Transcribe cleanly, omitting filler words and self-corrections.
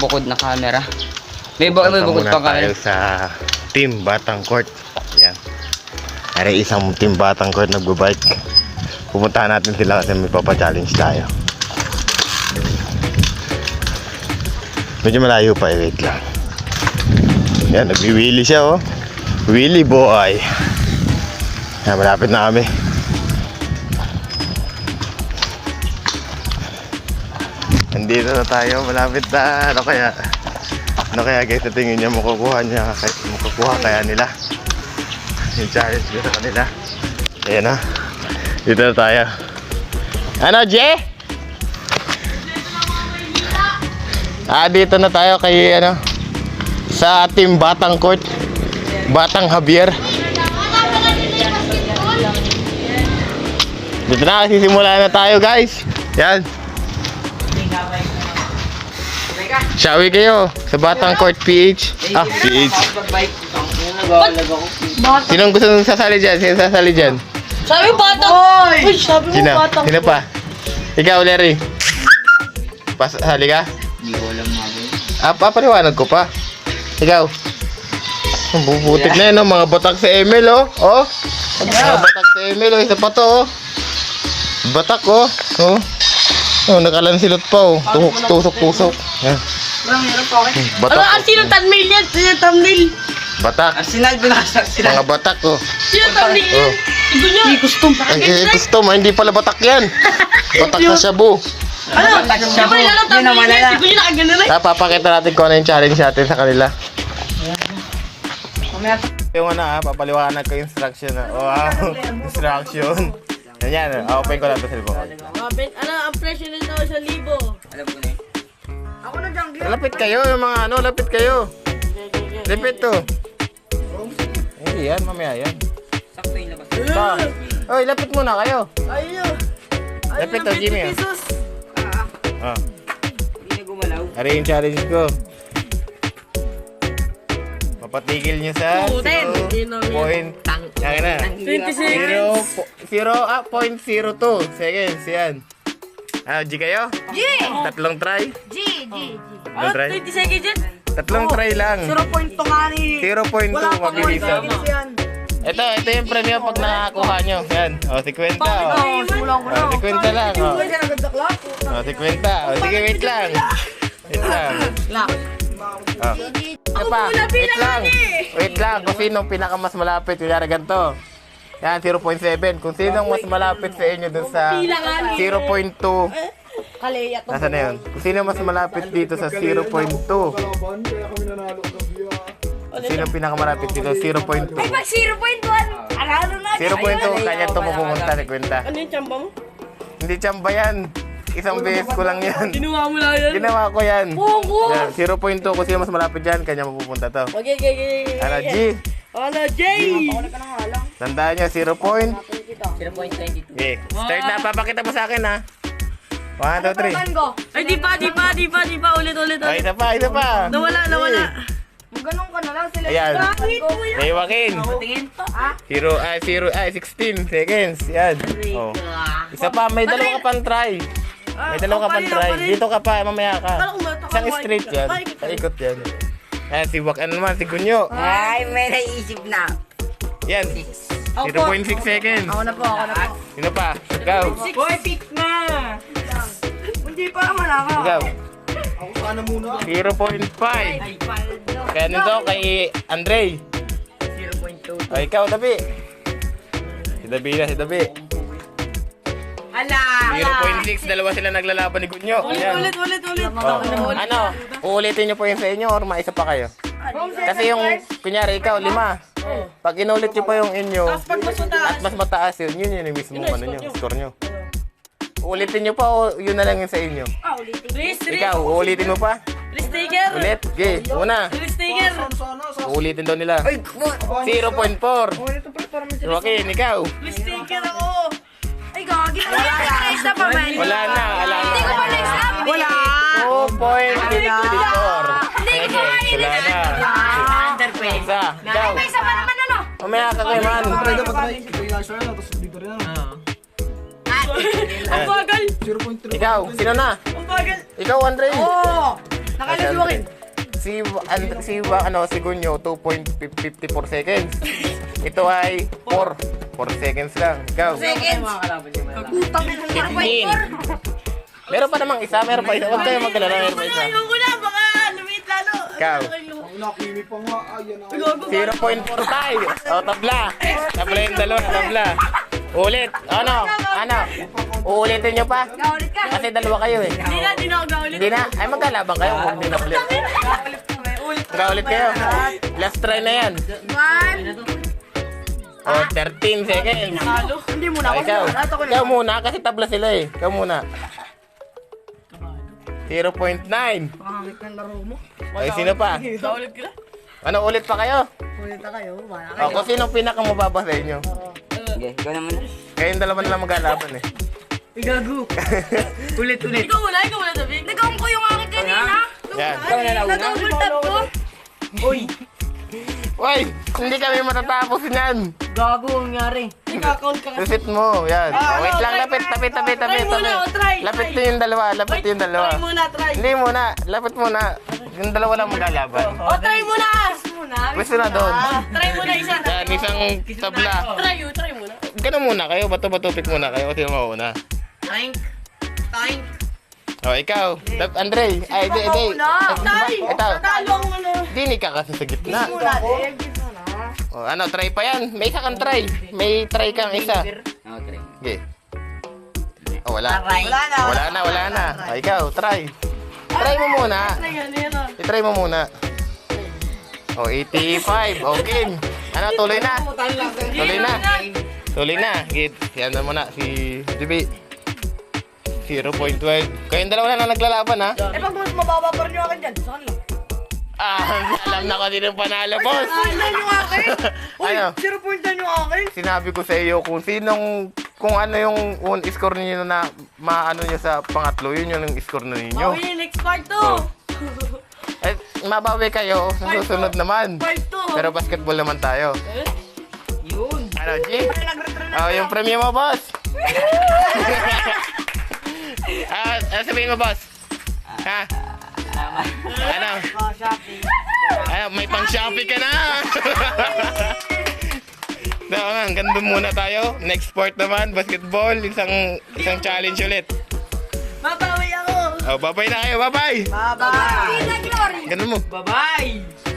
bukod na camera. May bukod pa tayo kayo. sa Team Batang Court. Yan. Ari isang Team Batang Court nagbabike. Pupuntahan natin sila kasi may papa-challenge tayo. Medyo malayo pa, wait lang. Yan, nagwiwili siya oh. Willy boy. Yan, malapit na kami. Nandito na tayo, malapit na. Ano kaya guys, sa tingin niya makukuha kaya nila yung challenge ko sa kanila. Ayan na. Dito na tayo. Ano, Je? Dito na tayo kay sa Team Batang Court. Batang Javier. Dito na, sisimula na tayo guys. Yan. Shawi kayo sa Batang Court PH. PH. Sinong gusto nung sasali dyan? Sino sasali dyan? Sabi batang! Uy, sabi mo batang! Sino pa? Ikaw, Larry. Sali ka? Hindi ko alam mga Papaliwanag ko pa. Ikaw. Ang bubutik na yun, no? Mga batak sa ML, oh. Oh. Mga batak sa ML, oh. Isa pa to, oh. Batak, oh. Oh. Oh, nakalansilot pa, oh. Tusok. Yan. Batak. Ano, sino thumbnail yan? Sino thumbnail? Batak. Arsenal, binakasak sila. Mga batak, oh. Sino thumbnail yan? Oh. Ito nyo. Hindi custom. Custom, hindi pala batak yan. Batak na shabu. Ano? Siyempre lang ang thumbnail yan. Ito nyo nakagano na. Papakita natin kung ano yung challenge natin sa kanila. Yung papaliwanag ko instruction. Wow, instruction. Yan, open ko lang ito sa libo. Ano, ang presyo nito 1,000. Alam ko na eh. Ako na dyan. Lapit kayo, yung mga lapit kayo. Lapit to. Hindi yan, mamaya yan. Sakto yung labas. Oy, lapit muna kayo. Ayun. Lapit to, Jimmy. Hindi na gumalaw. Ari yung challenge ko. Papatigil nyo sa 0.02 seconds. Yan. G kayo? G! Tatlong try? G! Tatlong try? 20 seconds yan? Tatlong try lang. 0.2 nga ni. 0.2 mabilisan. Ito yung premyo pag nakakuha nyo. Yan. O, 50. Simulan ko na. 50 lang. O, 50. O, sige, wait lang. Wait lang. Oh. Wait lang. Kung sino pinakamas malapit, kunyari ganito. Yan, 0.7. Kung sino mas malapit sa inyo dun sa 0.2. Nasaan na yun? Kung sino mas malapit dito sa 0.2. Sino pinakamalapit dito? 0.2. Ay, pag 0.1. Aralo na. 0.2, kanya ito pupunta ni Kwenta. Ano yung tsamba mo? Hindi tsamba yan. Isang beses ko lang yan. Ginawa mo lang yan. Ginawa ko yan. Buong. Yan, 0.2. Kung sino mas malapit dyan, kanya mapupunta to. Okay. Ano, G? Ano, J? Tandaan nyo, 0. 0.22. Okay, start na. Papakita mo sa akin, ha? 1, 2, 3. Ay, di pa. Ulit. Ay, isa pa. Nawala. Ganun ka na lang sila. Ayan. Bakit mo yan? Hey, Joaquin. Tingin. 16 seconds. Yan. Oh. Isa pa, may dalawa ka pang try. May dalawa ka pang try. Dito ka pa, mamaya ka. Isang straight yan. Paikot yan. Ayan, si Joaquin naman, si Gunyo. Ay, may naisip na. Yan. 0.6 seconds. Ako na po. Sino pa? Ikaw. Boy, pick na. Hindi pa naman ako. Ikaw. Ako sana muna. 0.5. Ay, paldo. Kaya nito kay Andre. 0.2. O, ikaw, Dabi. Si Dabi. Ala! 0.6, dalawa sila naglalaban ni Gunyo. Ayan. Ulit. Oh. Ano? Uulitin nyo po yung sa inyo or maisa pa kayo? Kasi yung, kunyari, ikaw, 5. Pag inulit nyo pa yung inyo, Pag mas mataas. at mas mataas yun yung mismo score nyo. Uulitin nyo pa o yun na lang yung sa inyo? Please. Ikaw, uulitin mo pa? Please, sticker. Ulit? Okay, una. Please, sticker. Uulitin daw nila. 0.4. Joaquin, ikaw. Please, sticker ako. Ay, gagi. Next na pa, man. Wala na. Hindi ko pa next up. Wala. 2.54. Hindi ko pa Wala na. Isa. Ikaw. May isa pa naman ano. Mamaya ka kay man. Ang bagal. Ikaw, sino na? Ang bagal. Ikaw, Andre. Nakalaswakin. Si Gunyo, 2.54 seconds. Ito ay 4 seconds lang. Ikaw. Seconds. Putang ina, 4.4. Meron pa namang isa, meron pa isa. Huwag kayo magkalala, meron pa isa. Ayoko na, baka lumit lalo. Ikaw. Nakini pa nga. Ayan na. 0.45. O, tabla. Tabla yung dalawa, tabla. Ulit. Ano? Uulitin nyo pa? Naulit ka. Kasi dalawa kayo eh. Hindi na ako gaulit. Hindi na. Ay, magkalabang kayo kung hindi na ulit. Magkaulit kayo. Last try na yan. 1. O, 13 seconds. Hindi mo na O, ako. ikaw. Nato ko na. Ikaw muna kasi tabla sila eh. Ikaw muna. 0.9. Pangangit ng laro mo. Ay, sino pa? Gaulit ka na? Ano, ulit pa kayo? Ulit na kayo. Wala O, kung sino pinakamababa sa inyo? Sige, ikaw naman. Kayong dalawa na lang maglalaban eh. Igago. Ulit. Ikaw muna, David. Nagawin ko yung akin kanina. Yan. Ikaw na nauna. Nag-double tap ko. Uy, Uy, hindi kami matatapos niyan. gago ang nangyari. Ika-count ka kasi. Reset mo, yan. O, wait lang, lapit. Try muna, try. Lapit nyo yung dalawa, lapit yung dalawa. Try muna, try. Hindi muna, lapit muna. Yung dalawa lang maglalaban. O, try muna. Pwesto na doon. Try muna isa. Yan, isang tabla. Try muna. Ganun muna kayo, bato-batupik muna kayo kasi mauna. Tank. O, ikaw, Andre. Ay, hindi. Ito, Talo ang ano. dini ka kasi sa gitna. Muna din. Gito na. O, ano, try pa yan. May isa kang try. May try kang isa. Okay. Okay. O, wala. Aray. Wala na. O, ikaw, try. Try mo muna. Try yan, yan. I-try mo muna. O, 85. Okay. Ano, tuloy na. Tuloy na. Gid. Yan na muna, si JB. 0.12. Kayong dalawa na naglalaban, ha? Eh, pag mas mababa pa rin yung akin dyan. Saan lang? Alam na ko din ang panalo, boss. Saan yung akin? Uy, Ano? 0.9 yung akin. Sinabi ko sa iyo kung ano yung score niyo na maano niyo sa pangatlo, yun yung score na ninyo. Bawi, next part 2. Oh. Eh, mabawi kayo sa susunod naman. Part 2. Pero basketball naman tayo. Yun. Ano, G? Oh, yung premium mo, boss. Sabihin mo, boss. Ha? Ano? Oh, shopping. May pang-Shopee ka na! Hanggang doon muna tayo. Next sport naman, basketball. Isang challenge ulit. Mabawi ako. Oh, bye-bye na kayo. Bye-bye! Bye-bye. Glory. Ganun mo. Bye-bye.